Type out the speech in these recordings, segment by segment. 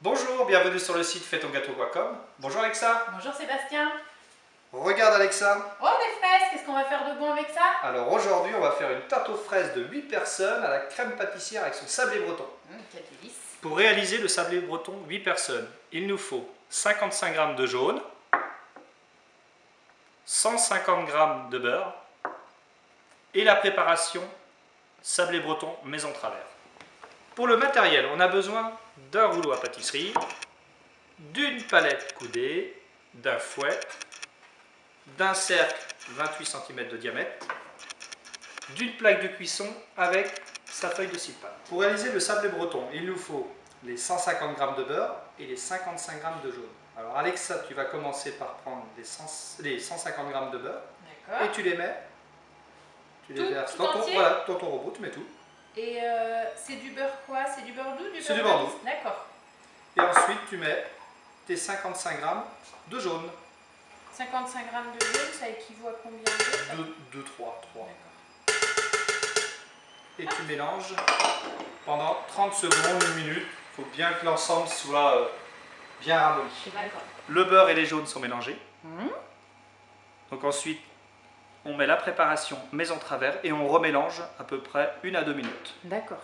Bonjour, bienvenue sur le site faitongâteau.com. Bonjour Alexa. Bonjour Sébastien. Regarde Alexa. Oh des fraises, qu'est-ce qu'on va faire de bon avec ça? Alors aujourd'hui on va faire une tarte aux fraises de 8 personnes à la crème pâtissière avec son sablé breton. Quel délice. Pour réaliser le sablé breton 8 personnes, il nous faut 55 g de jaune, 150 g de beurre et la préparation sablé breton maison travers. Pour le matériel, on a besoin d'un rouleau à pâtisserie, d'une palette coudée, d'un fouet, d'un cercle 28 cm de diamètre, d'une plaque de cuisson avec sa feuille de scie de pâte. Pour réaliser le sablé breton, il nous faut les 150 g de beurre et les 55 g de jaune. Alors Alexa, tu vas commencer par prendre les 150 g de beurre et tu les mets, tu les verses dans ton robot, tu mets tout. Et c'est du beurre quoi? C'est du beurre doux? C'est du beurre doux. D'accord. Et ensuite tu mets tes 55 g de jaune. 55 g de jaune, ça équivaut à combien de? 2, 3. D'accord. Et tu mélanges pendant 30 secondes, 1 minute. Il faut bien que l'ensemble soit bien ramolli. D'accord. Le beurre et les jaunes sont mélangés. Donc ensuite, on met la préparation maison travers et on remélange à peu près 1 à 2 minutes. D'accord.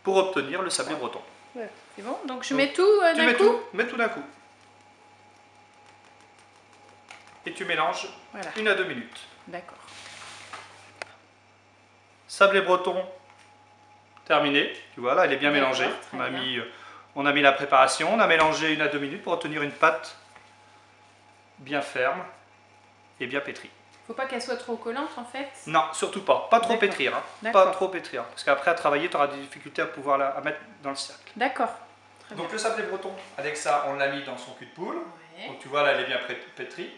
Pour obtenir le sablé breton. Ouais. C'est bon? Donc je mets tout d'un coup? Mets tout d'un coup. Et tu mélanges 1 à 2 minutes. D'accord. Sablé breton terminé. Tu vois là, il est bien mélangé. On a mis la préparation, on a mélangé 1 à 2 minutes pour obtenir une pâte bien ferme et bien pétrie. Faut pas qu'elle soit trop collante en fait? Non, surtout pas. Pas trop pétrir. Hein. Pas trop pétrir. Parce qu'après à travailler, tu auras des difficultés à pouvoir la mettre dans le cercle. D'accord. Donc le sablé breton, avec ça, on l'a mis dans son cul de poule. Ouais. Donc tu vois là, elle est bien pétrie.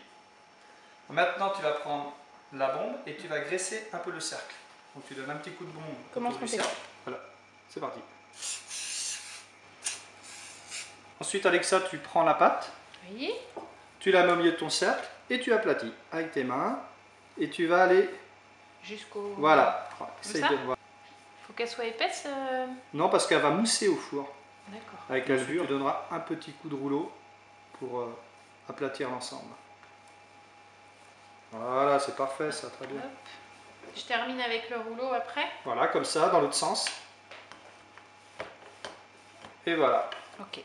Maintenant, tu vas prendre la bombe et tu vas graisser un peu le cercle. Donc tu donnes un petit coup de bombe. Comment autour du tromper? cercle. Voilà, c'est parti. Ensuite, avec ça, tu prends la pâte. Oui. Tu la mets au milieu de ton cercle et tu aplatis avec tes mains. Et tu vas aller jusqu'au... Voilà. Essaye de voir. Faut qu'elle soit épaisse Non, parce qu'elle va mousser au four. D'accord. Avec la levure, tu donneras un petit coup de rouleau pour aplatir l'ensemble. Voilà, c'est parfait, ça, très bien. Hop. Je termine avec le rouleau après. Voilà, comme ça, dans l'autre sens. Et voilà. Ok.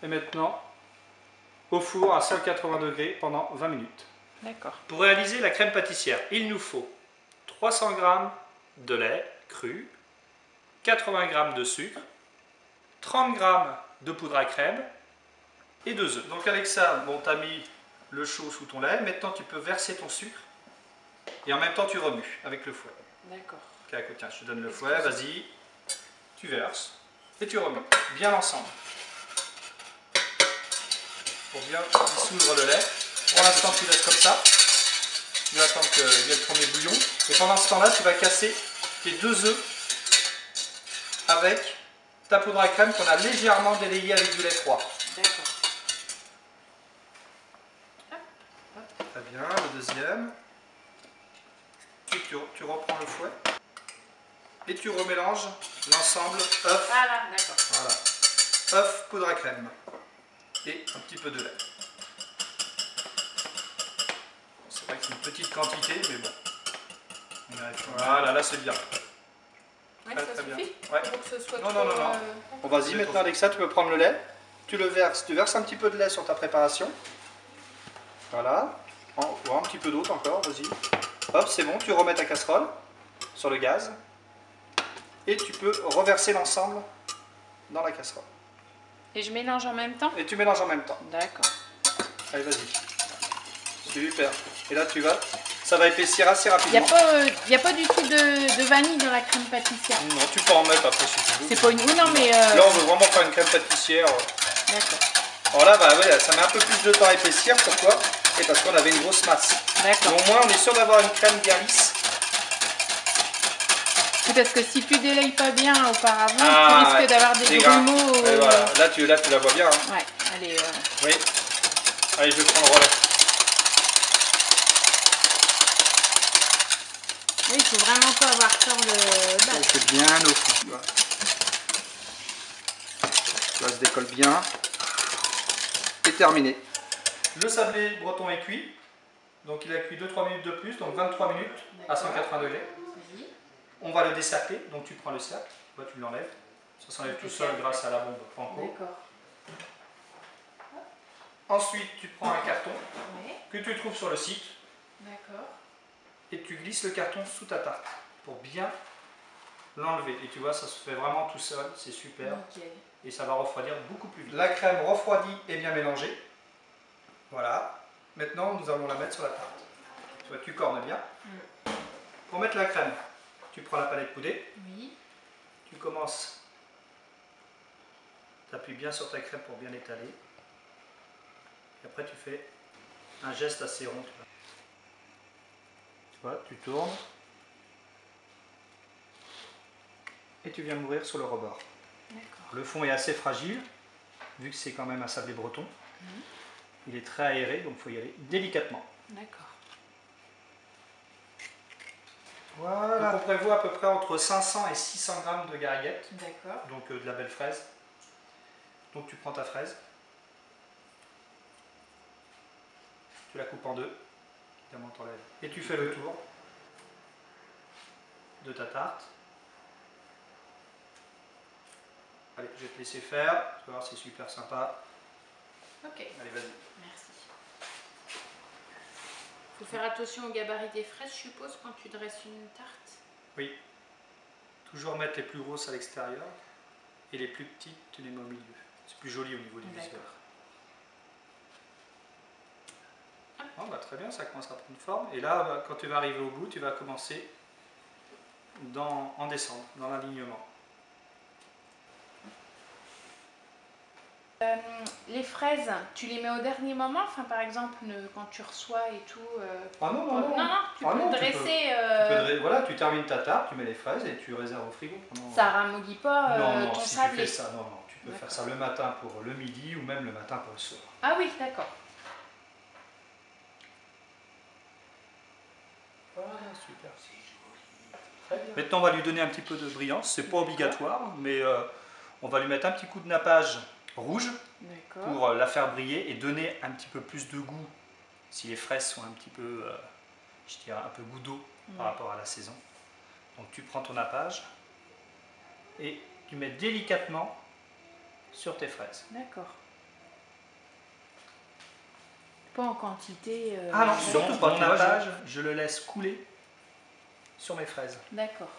Et maintenant, au four à 180 degrés pendant 20 minutes. D'accord. Pour réaliser la crème pâtissière, il nous faut 300 g de lait cru, 80 g de sucre, 30 g de poudre à crème et 2 œufs. Donc avec ça, bon, tu as mis le chaud sous ton lait. Maintenant, tu peux verser ton sucre et en même temps, tu remues avec le fouet. D'accord. Okay, tiens, je te donne le fouet, vas-y. Tu verses et tu remues bien l'ensemble. Pour bien dissoudre le lait. Pour l'instant, tu laisses comme ça. Tu vas attendre qu'il vienne le premier bouillon. Et pendant ce temps-là, tu vas casser tes 2 œufs avec ta poudre à crème qu'on a légèrement délayée avec du lait froid. D'accord. Très bien, le deuxième. Tu reprends le fouet. Et tu remélanges l'ensemble œuf. Voilà, d'accord. Voilà. Œuf, poudre à crème. Et un petit peu de lait. C'est vrai que c'est une petite quantité, mais bon. Voilà, là c'est bien. Ouais, Très, ça très suffit bien. Ouais. pour que ce soit Non. Bon, vas-y, maintenant avec ça, tu peux prendre le lait. Tu le verses. Tu verses un petit peu de lait sur ta préparation. Voilà. Un petit peu d'autre encore, vas-y. Hop, c'est bon. Tu remets ta casserole sur le gaz. Et tu peux reverser l'ensemble dans la casserole. Et je mélange en même temps? Et tu mélanges en même temps. D'accord. Allez, vas-y. Super. Et là, tu vas... Ça va épaissir assez rapidement. Il n'y a pas du tout de vanille dans la crème pâtissière? Non, tu peux en mettre après si tu veux. C'est pas une... Oui, non, mais... Là, on veut vraiment faire une crème pâtissière. D'accord. Alors là, bah, ouais, ça met un peu plus de temps à épaissir. Pourquoi? C'est parce qu'on avait une grosse masse. D'accord. Mais au moins, on est sûr d'avoir une crème bien lisse. C'est parce que si tu délayes pas bien auparavant, tu risques d'avoir des grumeaux. Voilà. Là, tu la vois bien. Hein. Ouais, allez. Oui. Allez, je prends le relais. Oui, il faut vraiment pas avoir peur de battre. C'est bien au fond. Tu vois, ça se décolle bien. c'est terminé. Le sablé breton est cuit. Donc il a cuit 2-3 minutes de plus, donc 23 minutes à 180 degrés. Oui. On va le décercler, donc tu prends le cercle, tu l'enlèves. Ça s'enlève tout seul grâce à la bombe Panko. D'accord. Ensuite, tu prends un carton Oui. que tu trouves sur le site. D'accord. Et tu glisses le carton sous ta tarte pour bien l'enlever. Et tu vois, ça se fait vraiment tout seul, c'est super. Nickel. Et ça va refroidir beaucoup plus vite. La crème refroidie et bien mélangée. Voilà. Maintenant, nous allons la mettre sur la tarte. Tu vois, tu cornes bien. Pour mettre la crème, tu prends la palette poudée. Oui. Tu commences. Tu appuies bien sur ta crème pour bien l'étaler. Et après, tu fais un geste assez rond. Tu vois, tu tournes. Et tu viens l'ouvrir sur le rebord. Le fond est assez fragile, vu que c'est quand même un sablé breton. Il est très aéré, donc il faut y aller délicatement. D'accord. Voilà. Donc on prévoit à peu près entre 500 et 600 grammes de gariguette. D'accord. Donc de la belle fraise. Donc tu prends ta fraise. Tu la coupes en deux. Évidemment, t'enlèves. Et tu fais le tour de ta tarte. Allez, je vais te laisser faire. Tu vas voir, c'est super sympa. Ok. Allez, vas-y. Merci. Il faut faire attention au gabarit des fraises, je suppose, quand tu dresses une tarte. Oui. Toujours mettre les plus grosses à l'extérieur et les plus petites, tu les mets au milieu. C'est plus joli au niveau du visuel. Oh, bah, très bien, ça commence à prendre forme. Et là, quand tu vas arriver au bout, tu vas commencer en descendre, dans l'alignement. Les fraises, tu les mets au dernier moment, enfin par exemple quand tu reçois et tout. Ah non, non, non. Tu peux dresser. Voilà, tu termines ta tarte, tu mets les fraises et tu réserves au frigo. Ça ramollit pas non, ton si sablé. tu fais ça, non, tu peux faire ça le matin pour le midi ou même le matin pour le soir. Ah oui, d'accord. Voilà, super. Très bien. Maintenant, on va lui donner un petit peu de brillance. C'est pas obligatoire, mais on va lui mettre un petit coup de nappage rouge pour la faire briller et donner un petit peu plus de goût si les fraises sont un petit peu, je dirais, un peu goût d'eau par rapport à la saison. Donc tu prends ton nappage et tu mets délicatement sur tes fraises. D'accord. Pas en quantité. Ah non, surtout pas. Mon nappage, je le laisse couler sur mes fraises. D'accord.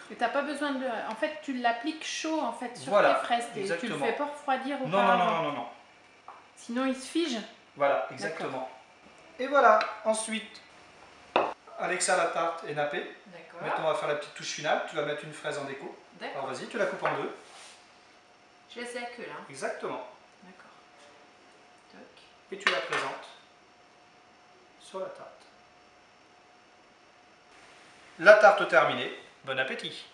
Et t'as pas besoin de. En fait, tu l'appliques chaud en fait sur Voilà, tes fraises. exactement. Tu le fais pas refroidir Non, auparavant. non, non, non, non. Sinon, il se fige. Voilà, exactement. Et voilà, ensuite, Alexa, la tarte est nappée. D'accord. Maintenant, on va faire la petite touche finale. Tu vas mettre une fraise en déco. D'accord. Alors vas-y, tu la coupes en deux. Je laisse la queue là. Exactement. D'accord. Toc. Et tu la présentes sur la tarte. La tarte terminée. Bon appétit.